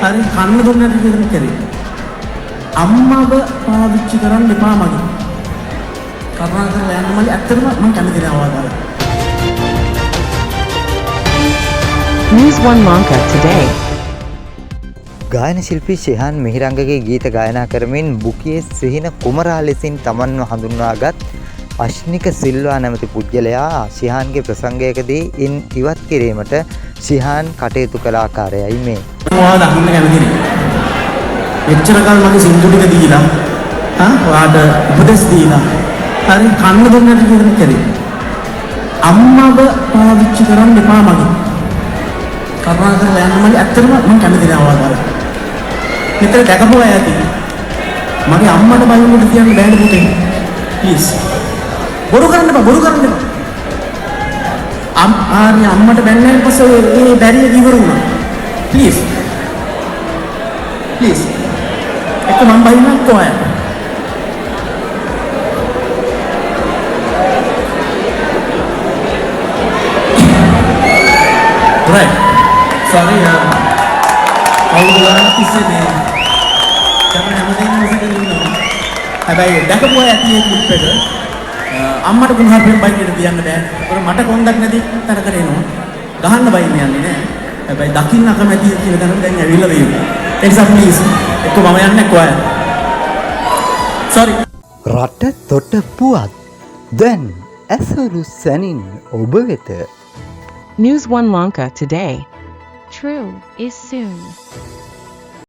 හරි කන්න දුන්නේ නැති විදිහට කරේ. අම්මව පාවිච්චි කරන්න එපා මගේ. කරුණාකරලා යන්න මල්ලි ඇත්තටම මම කැමති නෑ අවවාදවල. News 1 Lanka today. ගායන ශිල්පී ශිහාන් මිහිරංගගේ ගීත ගායනා කරමින් බුකියේ සිහින කුමරා ලෙසින් තමන්ව හඳුන්වාගත් අශ්නික සිල්වා නැමැති පුද්ගලයා ශිහාන්ගේ ප්‍රසංගයකදී ඉන් ඉවත් කිරීමට ශිහාන් කටයුතු කළ ආකාරයයි මේ. මොනවද අහන්න කැමති නේ? එච්චර කල් මගේ සින්දු ටික දීලා ඔයාට උපදෙස් දීලා හරි කන්න දුන්නේ නැති විදිහට කරේ. අම්මව පාවිච්චි කරන්න එපා මගේ. කරුණාකරලා යන්න මල්ලි ඇත්තටම මම කැමති නෑ අවවාදවල. මෙතන දැකපු අය ඇති. මගේ අම්මට බයින්නට කියන්න බෑනේ පුතේ. ප්ලීස්. බොරු කරන්න එපා බොරු කරන්න එපා. ආරි අම්මට බැන්නන් පස්සේ මේ බැරිය ඉවර වුණා. ප්ලීස්. ප්ලීස්. එක මම බයින්නත් කොහේ. right. Sorry, කවුරුලා ඉස්සෙන්නේ තමයි හැමදේම විසිකලා ඉන්නවා. හැබැයි දැකපු අය ඇති මේ ක්ලිප් එක අම්මට ගුණහපෙන් බයින්නට තියන්න බෑ. ඒකට මට කොන්දක් නැති තරකට එනවා. ගහන්න බයින්න යන්නේ නෑ. හැබැයි දකින්න අකමැති කියලා දැනන දැන් ඇවිල්ලා වෙන්නේ. ඒ නිසා ප්ලීස් එක්ක මම යන්නේ කොහේ. Sorry. රට තොට පුවත් දැන් ඇසුරු සැනින් ඔබ වෙත. News 1 Lanka today. True is soon.